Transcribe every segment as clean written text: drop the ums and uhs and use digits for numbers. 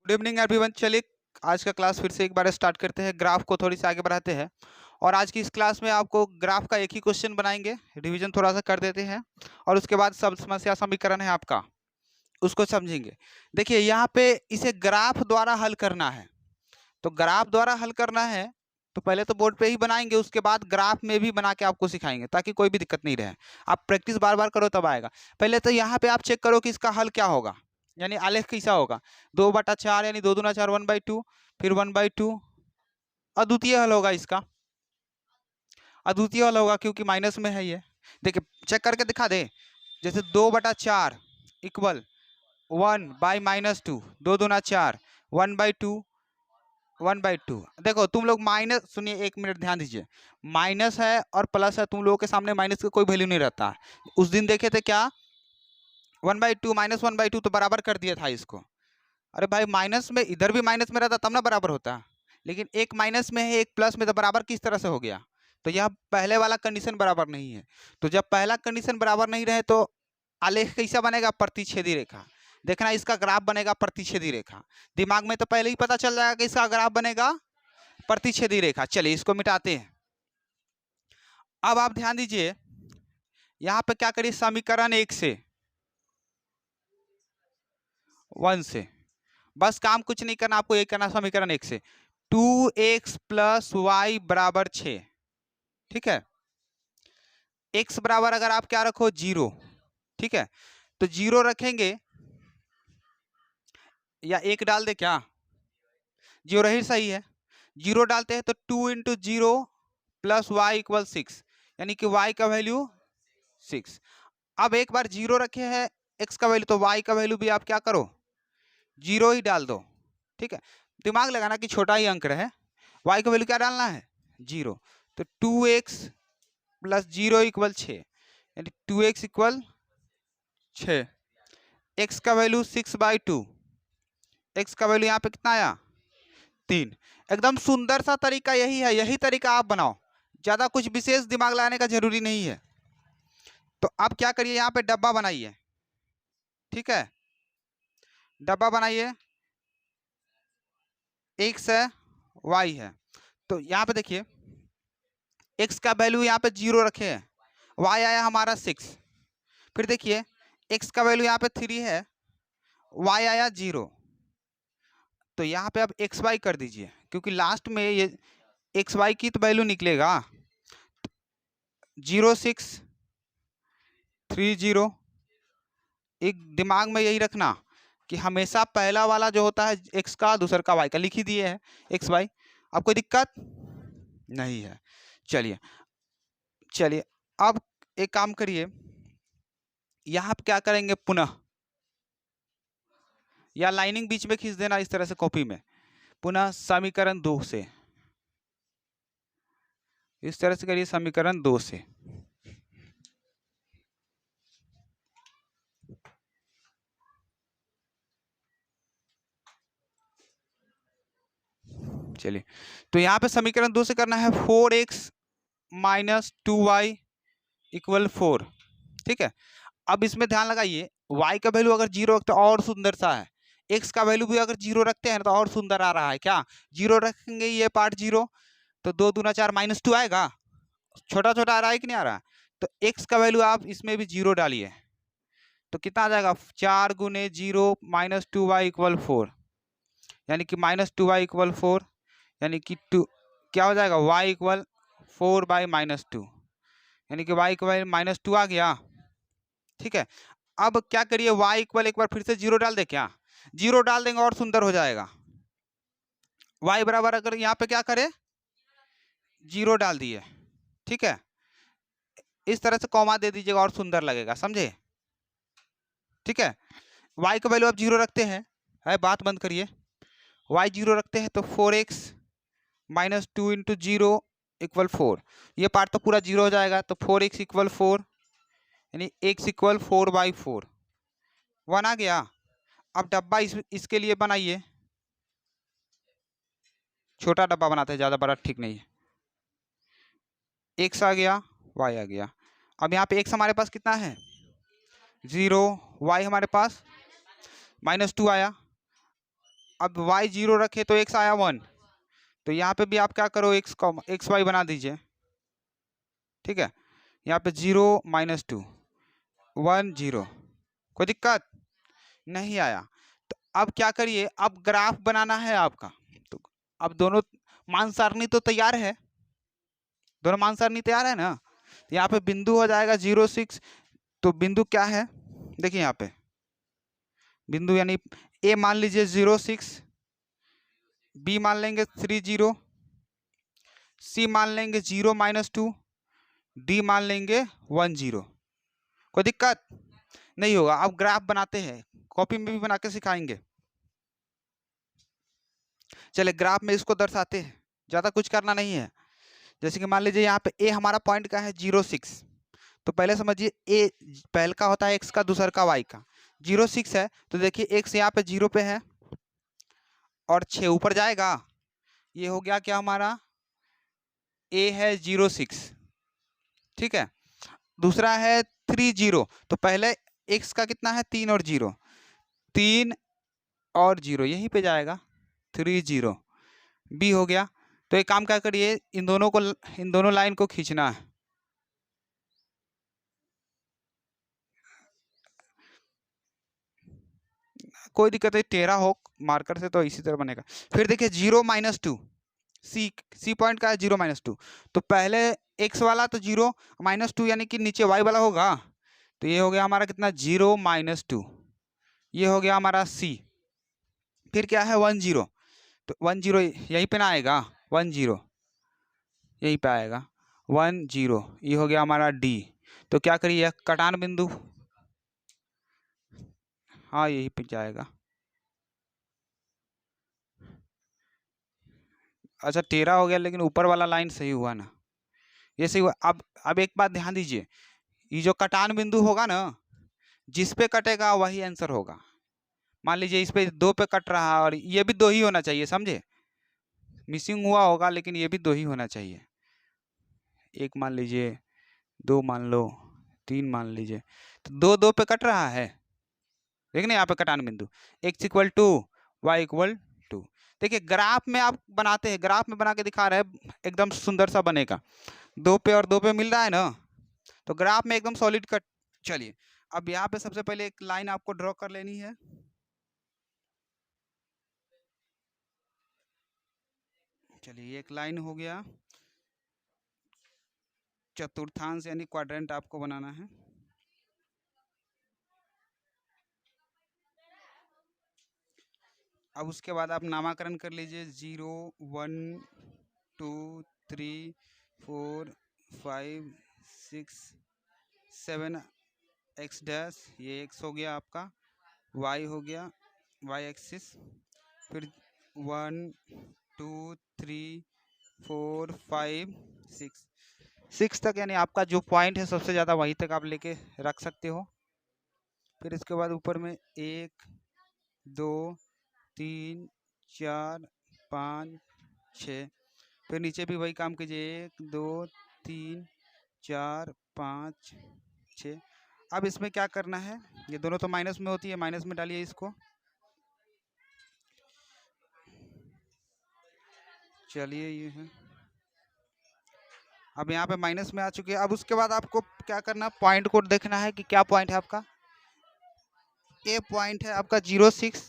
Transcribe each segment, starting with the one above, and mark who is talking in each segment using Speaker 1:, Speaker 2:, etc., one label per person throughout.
Speaker 1: Good evening everyone. चलिए आज का क्लास फिर से एक बार स्टार्ट करते हैं। ग्राफ को थोड़ी सी आगे बढ़ाते हैं और आज की इस क्लास में आपको ग्राफ का एक ही क्वेश्चन बनाएंगे, रिवीजन थोड़ा सा कर देते हैं और उसके बाद सब समस्या समीकरण है आपका, उसको समझेंगे। देखिए यहाँ पे इसे ग्राफ द्वारा हल करना है, तो ग्राफ द्वारा हल करना है तो पहले तो बोर्ड पे ही बनाएंगे, उसके बाद ग्राफ में भी बना के आपको सिखाएंगे ताकि कोई भी दिक्कत नहीं रहे। आप प्रैक्टिस बार बार करो तब आएगा। पहले तो यहाँ पे आप चेक करो कि इसका हल क्या होगा, यानी आलेख कैसा होगा। 2/4 यानी 2 दूना 4 1/2, फिर 1/2 अद्वितीय हल होगा इसका। अद्वितीय हल होगा क्योंकि माइनस में है ये। देखिए चेक करके दिखा दे। जैसे 2/4 इक्वल 1/-2, 2 दूना 4, 1/2, 1/2। देखो तुम लोग माइनस, सुनिए एक मिनट ध्यान दीजिए। माइनस है और प्लस है, तुम लोगों के सामने माइनस का कोई वैल्यू नहीं रहता। उस दिन देखे थे क्या, 1/2 -1/2 तो बराबर कर दिया था इसको। अरे भाई माइनस में इधर भी माइनस में रहता तब ना बराबर होता, लेकिन एक माइनस में है एक प्लस में, तो बराबर किस तरह से हो गया। तो यह पहले वाला कंडीशन बराबर नहीं है। तो जब पहला कंडीशन बराबर नहीं रहे तो आलेख कैसा बनेगा, प्रतिच्छेदी रेखा। देखना इसका ग्राफ बनेगा प्रतिच्छेदी रेखा। दिमाग में तो पहले ही पता चल जाएगा कि इसका ग्राफ बनेगा प्रतिच्छेदी रेखा। चलिए इसको मिटाते हैं। अब आप ध्यान दीजिए, यहाँ पे क्या करिए, समीकरण 1 से 1 से बस काम कुछ नहीं करना, आपको ये करना समीकरण 1 से 2x + y = 6। ठीक है, x बराबर अगर आप क्या रखो 0, ठीक है, तो 0 रखेंगे या 1 डाल दे, क्या 0 ही सही है। 0 डालते हैं तो 2 × 0 + y = 6, यानी कि y का वैल्यू 6। अब एक बार 0 रखे हैं x का वैल्यू, तो y का वैल्यू भी आप क्या करो 0 ही डाल दो। ठीक है, दिमाग लगाना कि छोटा ही अंक रहे। y का वैल्यू क्या डालना है 0, तो 2x + 0 = 6, यानी 2x = 6। x का वैल्यू 6/2, x का वैल्यू यहाँ पे कितना आया 3। एकदम सुंदर सा तरीका यही है, यही तरीका आप बनाओ, ज़्यादा कुछ विशेष दिमाग लगाने का जरूरी नहीं है। तो अब क्या करिए, यहाँ पे डब्बा बनाइए। ठीक है, डब्बा बनाइए, x है y है, तो यहाँ पे देखिए x का वैल्यू यहाँ पे 0 रखे हैं, y आया हमारा 6। फिर देखिए x का वैल्यू यहाँ पे 3 है, y आया 0। तो यहाँ पे अब एक्स वाई कर दीजिए, क्योंकि लास्ट में ये एक्स वाई की तो वैल्यू निकलेगा 0 6 3 0। एक दिमाग में यही रखना कि हमेशा पहला वाला जो होता है एक्स का, दूसरा का वाई का। लिख ही दिए है एक्स वाई, अब कोई दिक्कत नहीं है। चलिए चलिए अब एक काम करिए, यहाँ पे क्या करेंगे, पुनः या लाइनिंग बीच में खींच देना इस तरह से कॉपी में, पुनः समीकरण 2 से, इस तरह से करिए समीकरण 2 से। चलिए तो यहाँ पे समीकरण 2 से करना है 4x - 2y = 4। ठीक है, अब इसमें ध्यान लगाइए, y का वैल्यू अगर 0 रखते और सुंदर सा है, x का वैल्यू भी अगर 0 रखते हैं तो और सुंदर आ रहा है। क्या 0 रखेंगे, ये पार्ट 0, तो 2 दूना 4 -2 आएगा, छोटा छोटा आ रहा है कि नहीं आ रहा। तो x का वैल्यू आप इसमें भी 0 डालिए, तो कितना आ जाएगा 4 × 0 - 2y = 4, यानी कि -2y = 4, यानी कि 2 क्या हो जाएगा y = 4/-2, यानी कि y का वैल्यू -2 आ गया। ठीक है, अब क्या करिए, y इक्वल एक बार फिर से 0 डाल दे, क्या 0 डाल देंगे और सुंदर हो जाएगा। y बराबर अगर यहाँ पे क्या करे 0 डाल दिए, ठीक है, इस तरह से कॉमा दे दीजिएगा और सुंदर लगेगा, समझे। ठीक है, y का वैल्यू आप 0 रखते हैं, है बात बंद करिए, y 0 रखते हैं तो 4x - 2 × 0 = 4, ये पार्ट तो पूरा 0 हो जाएगा, तो 4x = 4, यानी x = 4/4, 1 आ गया। अब डब्बा इसके लिए बनाइए, छोटा डब्बा बनाते हैं, ज़्यादा बड़ा ठीक नहीं है। x आ गया, y आ गया। अब यहाँ पे x हमारे पास कितना है 0, y हमारे पास -2 आया, अब y 0 रखे तो x आया 1, तो यहाँ पे भी आप क्या करो एक्स वाई बना दीजिए, ठीक है। यहाँ पे 0 -2 1 0, कोई दिक्कत नहीं आया। तो अब क्या करिए, अब ग्राफ बनाना है आपका। तो अब दोनों मान सारणी तो तैयार है, दोनों मान सारणी तैयार है ना। तो यहाँ पे बिंदु हो जाएगा 0 6, तो बिंदु क्या है देखिए यहाँ पे बिंदु, यानी ए मान लीजिए 0 6, बी मान लेंगे 3 0, सी मान लेंगे 0 -2, डी मान लेंगे 1 0। कोई दिक्कत नहीं होगा। अब ग्राफ बनाते हैं, कॉपी में भी बना के सिखाएंगे। चले ग्राफ में इसको दर्शाते हैं, ज़्यादा कुछ करना नहीं है। जैसे कि मान लीजिए यहाँ पे ए हमारा पॉइंट का है 0 6, तो पहले समझिए ए पहले का होता है एक्स का, दूसर का वाई का। 0 6 है तो देखिए एक्स यहाँ पे 0 पे है और 6 ऊपर जाएगा, ये हो गया क्या हमारा, ए है 0 6, ठीक है। दूसरा है 3 0, तो पहले एक्स का कितना है 3 और 0, 3 और 0 यहीं पे जाएगा 3 0, बी हो गया। तो एक काम क्या करिए, इन दोनों लाइन को खींचना है। कोई दिक्कत नहीं, टेढ़ा हो मार्कर से तो इसी तरह बनेगा। फिर देखिए 0 -2, सी पॉइंट का है 0 -2, तो पहले एक्स वाला तो 0 -2 यानी कि नीचे वाई वाला होगा, तो ये हो गया हमारा कितना 0 -2, ये हो गया हमारा सी। फिर क्या है 1 0, तो 1 0 यहीं पे ना आएगा, 1 0 यहीं पे आएगा 1 0, ये हो गया हमारा डी। तो क्या करिए कटान बिंदु, हाँ यहीं पे जाएगा। अच्छा टेढ़ा हो गया, लेकिन ऊपर वाला लाइन सही हुआ ना, ये सही हुआ। अब एक बात ध्यान दीजिए, ये जो कटान बिंदु होगा ना, जिस पे कटेगा वही आंसर होगा। मान लीजिए इस पे 2 पे कट रहा है और ये भी 2 ही होना चाहिए, समझे, मिसिंग हुआ होगा लेकिन ये भी 2 ही होना चाहिए। एक मान लीजिए, 2 मान लो, 3 मान लीजिए, तो 2 2 पे कट रहा है, देखने यहाँ पे कटान बिंदु, x = y = 2। देखिए ग्राफ में आप बनाते हैं, ग्राफ में बना के दिखा रहे हैं, एकदम सुंदर सा बनेगा। 2 पे और 2 पे मिल रहा है ना, तो ग्राफ में एकदम सॉलिड कट। चलिए अब यहाँ पे सबसे पहले एक लाइन आपको ड्रॉ कर लेनी है। चलिए एक लाइन हो गया, चतुर्थांश यानी क्वाड्रेंट आपको बनाना है। अब उसके बाद आप नामाकरण कर लीजिए, 0 1 2 3 4 5 6 7 x डैश, ये x हो गया आपका, y हो गया y एक्सिस, फिर 1 2 3 4 5 6 तक, यानी आपका जो पॉइंट है सबसे ज़्यादा वहीं तक आप लेके रख सकते हो। फिर इसके बाद ऊपर में 1 2 3 4 5 6, फिर नीचे भी वही काम कीजिए, 1 2 3 4 5 6। अब इसमें क्या करना है, ये दोनों तो माइनस में होती है, माइनस में डालिए इसको। चलिए ये है, अब यहाँ पे माइनस में आ चुके हैं। अब उसके बाद आपको क्या करना है, पॉइंट को देखना है कि क्या पॉइंट है आपका। ए पॉइंट है आपका 0 6,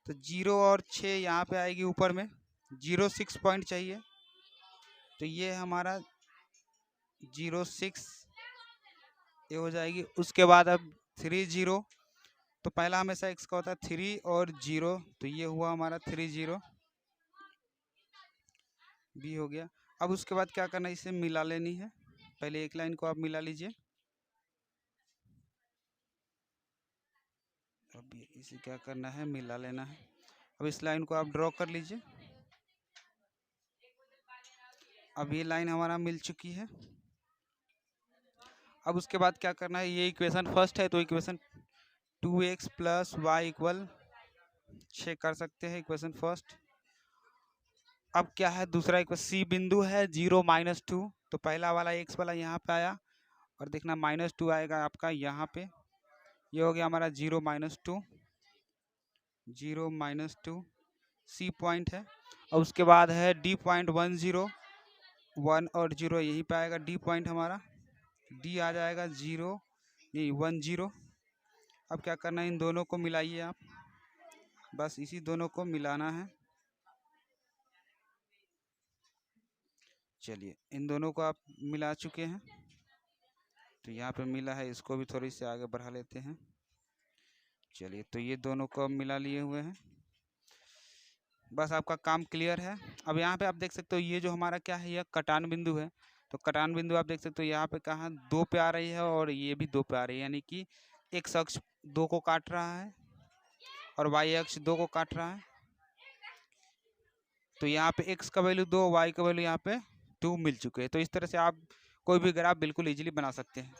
Speaker 1: तो 0 और 6 यहाँ पे आएगी ऊपर में, 0 6 पॉइंट चाहिए, तो ये हमारा 0 6 ये हो जाएगी। उसके बाद अब 3 0, तो पहला हमेशा x का होता है 3 और 0, तो ये हुआ हमारा 3 0, बी हो गया। अब उसके बाद क्या करना है, इसे मिला लेनी है, पहले एक लाइन को आप मिला लीजिए। अब इसे क्या करना है, मिला लेना है। अब इस लाइन को आप ड्रॉ कर लीजिए। अब ये लाइन हमारा मिल चुकी है। अब उसके बाद क्या करना है, ये इक्वेशन फर्स्ट है तो इक्वेशन 2x + y = 6 कर सकते हैं, इक्वेशन फर्स्ट। अब क्या है, दूसरा इक्वेशन सी बिंदु है 0 -2, तो पहला वाला x वाला यहाँ पे आया, और देखना -2 आएगा आपका यहाँ पे, ये हो गया हमारा 0 -2। 0 -2 C पॉइंट है। और उसके बाद है D पॉइंट 1 0 1 और 0 यहीं पे आएगा D पॉइंट हमारा। D आ जाएगा 0 नहीं 1 0। अब क्या करना है, इन दोनों को मिलाइए आप, बस इसी दोनों को मिलाना है। चलिए इन दोनों को आप मिला चुके हैं, तो यहाँ पे मिला है, इसको भी थोड़ी सी आगे बढ़ा लेते हैं। चलिए तो ये दोनों को अब मिला लिए हुए हैं, बस आपका काम क्लियर है। अब यहाँ पे आप देख सकते हो ये जो हमारा क्या है, यह कटान बिंदु है। तो कटान बिंदु आप देख सकते हो यहाँ पे कहाँ 2 पे आ रही है और ये भी 2 पे आ रही है, यानी कि एक्स अक्ष 2 को काट रहा है और वाई अक्ष 2 को काट रहा है। तो यहाँ पे एक्स का वैल्यू 2, वाई का वैल्यू यहाँ पे 2 मिल चुके हैं। तो इस तरह से आप कोई भी ग्राफ बिल्कुल इजीली बना सकते हैं।